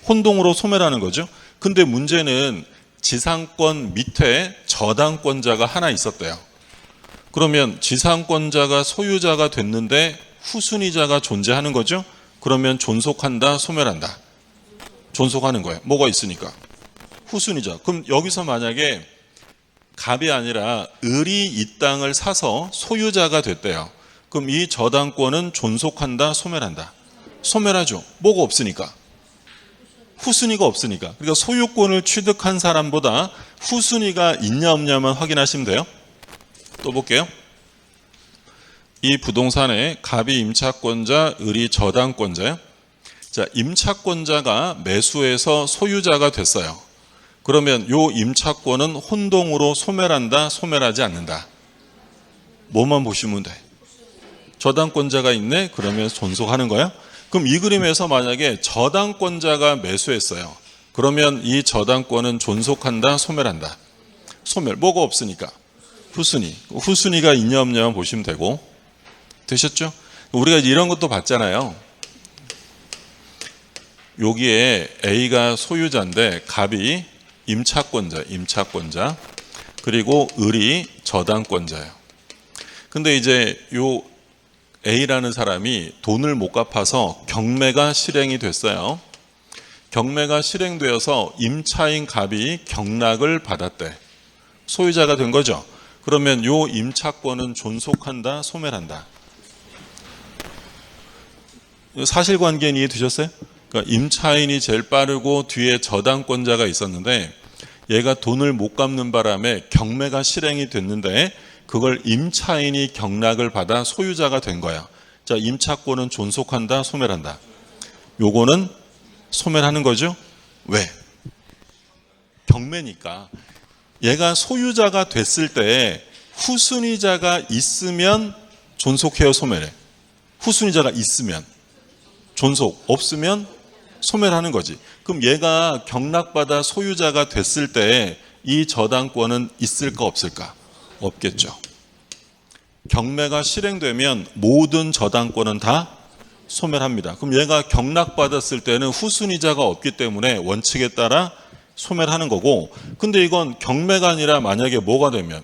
혼동으로 소멸하는 거죠. 근데 문제는 지상권 밑에 저당권자가 하나 있었대요. 그러면 지상권자가 소유자가 됐는데 후순위자가 존재하는 거죠. 그러면 존속한다, 소멸한다. 존속하는 거예요. 뭐가 있으니까. 후순위자. 그럼 여기서 만약에 갑이 아니라 을이 이 땅을 사서 소유자가 됐대요. 그럼 이 저당권은 존속한다, 소멸한다. 소멸하죠. 뭐가 없으니까. 후순위가 없으니까. 그러니까 소유권을 취득한 사람보다 후순위가 있냐 없냐만 확인하시면 돼요. 또 볼게요. 이 부동산에 갑이 임차권자, 을이 저당권자예요. 자, 임차권자가 매수해서 소유자가 됐어요. 그러면 요 임차권은 혼동으로 소멸한다, 소멸하지 않는다. 뭐만 보시면 돼. 저당권자가 있네? 그러면 존속하는 거야? 그럼 이 그림에서 만약에 저당권자가 매수했어요. 그러면 이 저당권은 존속한다, 소멸한다. 소멸. 뭐가 없으니까. 후순위. 후순위가 있냐 없냐만 보시면 되고. 되셨죠? 우리가 이런 것도 봤잖아요. 여기에 A가 소유자인데 갑이 임차권자. 그리고 을이 저당권자예요. 근데 이제 요 A라는 사람이 돈을 못 갚아서 경매가 실행이 됐어요. 경매가 실행되어서 임차인 갑이 경락을 받았대. 소유자가 된 거죠. 그러면 요 임차권은 존속한다, 소멸한다. 사실관계는 이해되셨어요? 그러니까 임차인이 제일 빠르고 뒤에 저당권자가 있었는데 얘가 돈을 못 갚는 바람에 경매가 실행이 됐는데 그걸 임차인이 경락을 받아 소유자가 된 거야. 자, 임차권은 존속한다, 소멸한다. 요거는 소멸하는 거죠. 왜? 경매니까. 얘가 소유자가 됐을 때 후순위자가 있으면 존속해요, 소멸해? 후순위자가 있으면 존속, 없으면 소멸하는 거지. 그럼 얘가 경락받아 소유자가 됐을 때 이 저당권은 있을까 없을까? 없겠죠. 경매가 실행되면 모든 저당권은 다 소멸합니다. 그럼 얘가 경락받았을 때는 후순위자가 없기 때문에 원칙에 따라 소멸하는 거고, 근데 이건 경매가 아니라 만약에 뭐가 되면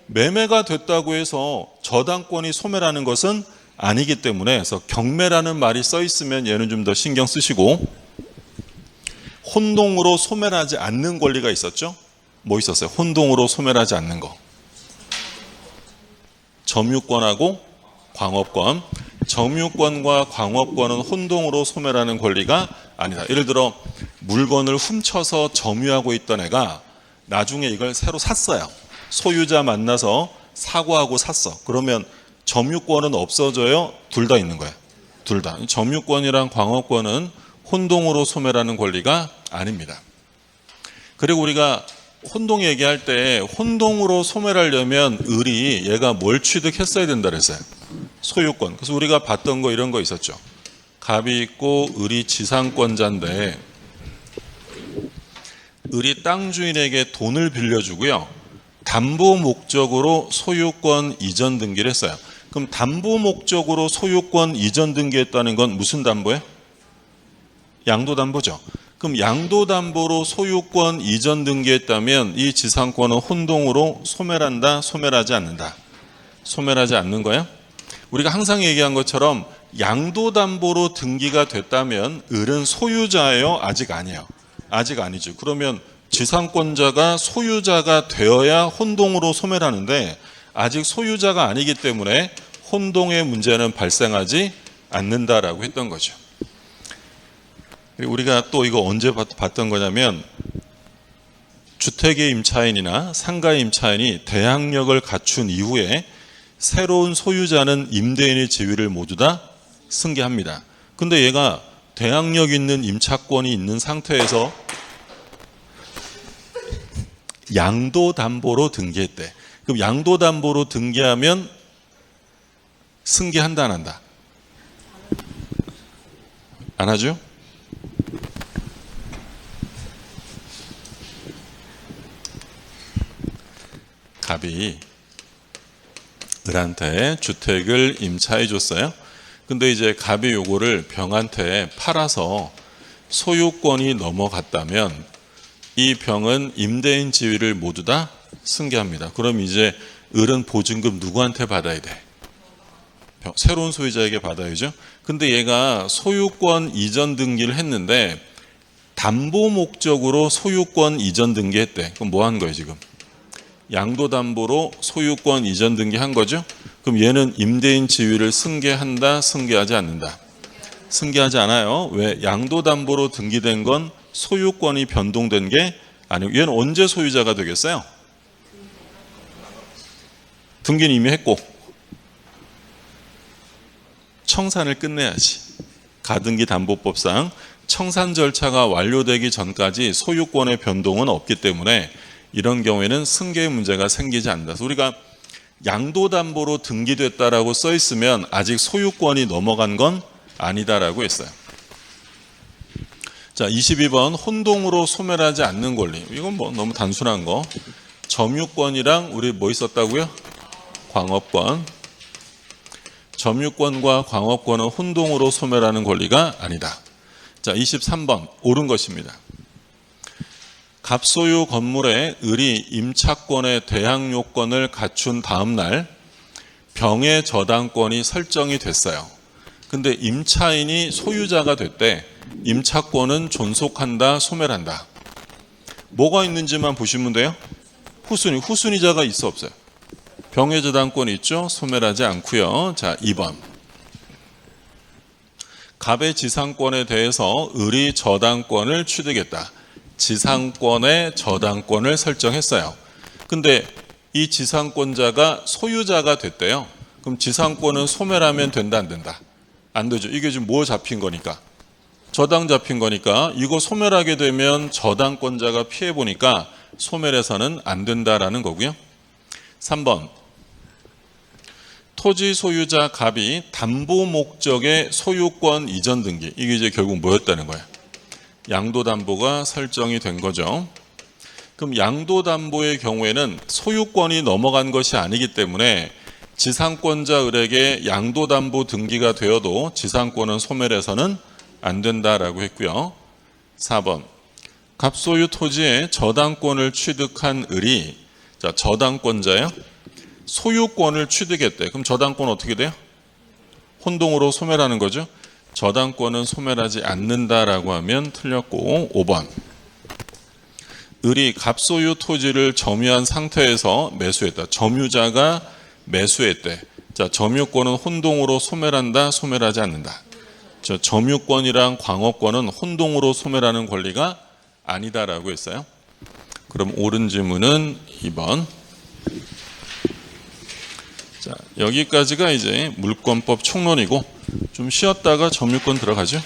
매매가 됐다고 해서 저당권이 소멸하는 것은 아니기 때문에, 그래서 경매라는 말이 써 있으면 얘는 좀 더 신경 쓰시고, 혼동으로 소멸하지 않는 권리가 있었죠. 뭐 있었어요? 혼동으로 소멸하지 않는 거. 점유권하고 광업권. 점유권과 광업권은 혼동으로 소멸하는 권리가 아니다. 예를 들어 물건을 훔쳐서 점유하고 있던 애가 나중에 이걸 새로 샀어요. 소유자 만나서 사고하고 샀어. 그러면 점유권은 없어져요? 둘 다 있는 거예요. 둘 다. 점유권이랑 광업권은 혼동으로 소멸하는 권리가 아닙니다. 그리고 우리가 혼동 얘기할 때 혼동으로 소멸하려면 을이 얘가 뭘 취득했어야 된다 그랬어요. 소유권. 그래서 우리가 봤던 거 이런 거 있었죠. 갑이 있고 을이 지상권자인데 을이 땅 주인에게 돈을 빌려주고요. 담보 목적으로 소유권 이전 등기를 했어요. 그럼 담보 목적으로 소유권 이전 등기했다는 건 무슨 담보예요? 양도담보죠. 그럼 양도담보로 소유권 이전 등기했다면 이 지상권은 혼동으로 소멸한다, 소멸하지 않는다. 소멸하지 않는 거예요. 우리가 항상 얘기한 것처럼 양도담보로 등기가 됐다면 을은 소유자예요? 아직 아니에요. 아직 아니죠. 그러면 지상권자가 소유자가 되어야 혼동으로 소멸하는데 아직 소유자가 아니기 때문에 혼동의 문제는 발생하지 않는다라고 했던 거죠. 우리가 또 이거 언제 봤던 거냐면 주택의 임차인이나 상가의 임차인이 대항력을 갖춘 이후에 새로운 소유자는 임대인의 지위를 모두 다 승계합니다. 근데 얘가 대항력 있는 임차권이 있는 상태에서 양도담보로 등기했대. 그럼 양도담보로 등기하면 승계한다 안 한다? 안 하죠? 갑이 을한테 주택을 임차해 줬어요. 근데 이제 갑이 요거를 병한테 팔아서 소유권이 넘어갔다면 이 병은 임대인 지위를 모두 다 승계합니다. 그럼 이제 을은 보증금 누구한테 받아야 돼? 새로운 소유자에게 받아야죠. 근데 얘가 소유권 이전 등기를 했는데 담보 목적으로 소유권 이전 등기했대. 그럼 뭐 한 거예요 지금? 양도담보로 소유권 이전 등기한 거죠. 그럼 얘는 임대인 지위를 승계한다, 승계하지 않는다? 승계하지 않아요. 왜? 양도담보로 등기된 건 소유권이 변동된 게 아니고 얘는 언제 소유자가 되겠어요? 등기는 이미 했고 청산을 끝내야지. 가등기 담보법상 청산 절차가 완료되기 전까지 소유권의 변동은 없기 때문에 이런 경우에는 승계의 문제가 생기지 않는다. 그래서 우리가 양도담보로 등기됐다라고 써 있으면 아직 소유권이 넘어간 건 아니다라고 했어요. 자, 22번 혼동으로 소멸하지 않는 권리. 이건 뭐 너무 단순한 거. 점유권이랑 우리 뭐 있었다고요? 광업권. 점유권과 광업권은 혼동으로 소멸하는 권리가 아니다. 자, 23번 옳은 것입니다. 갑소유 건물에 을이 임차권의 대항 요건을 갖춘 다음 날 병의 저당권이 설정이 됐어요. 근데 임차인이 소유자가 됐대. 임차권은 존속한다, 소멸한다? 뭐가 있는지만 보시면 돼요. 후순위자가 있어 없어요? 병의 저당권이 있죠. 소멸하지 않고요. 자, 2번. 갑의 지상권에 대해서 을이 저당권을 취득했다. 지상권의 저당권을 설정했어요. 근데 이 지상권자가 소유자가 됐대요. 그럼 지상권은 소멸하면 된다 안 된다? 안 되죠. 이게 지금 뭐 잡힌 거니까? 저당 잡힌 거니까 이거 소멸하게 되면 저당권자가 피해 보니까 소멸해서는 안 된다라는 거고요. 3번. 토지 소유자 갑이 담보 목적의 소유권 이전 등기. 이게 이제 결국 뭐였다는 거예요? 양도담보가 설정이 된 거죠. 그럼 양도담보의 경우에는 소유권이 넘어간 것이 아니기 때문에 지상권자 을에게 양도담보 등기가 되어도 지상권은 소멸해서는 안 된다라고 했고요. 4번. 갑소유 토지에 저당권을 취득한 을이, 자, 저당권자요? 소유권을 취득했대. 그럼 저당권 어떻게 돼요? 혼동으로 소멸하는 거죠. 저당권은 소멸하지 않는다라고 하면 틀렸고. 5번. 을이 갑소유 토지를 점유한 상태에서 매수했다. 점유자가 매수했대. 자, 점유권은 혼동으로 소멸한다, 소멸하지 않는다? 저 점유권이랑 광업권은 혼동으로 소멸하는 권리가 아니다라고 했어요. 그럼 옳은 질문은 2번. 자, 여기까지가 이제 물권법 총론이고 좀 쉬었다가 점유권 들어가죠.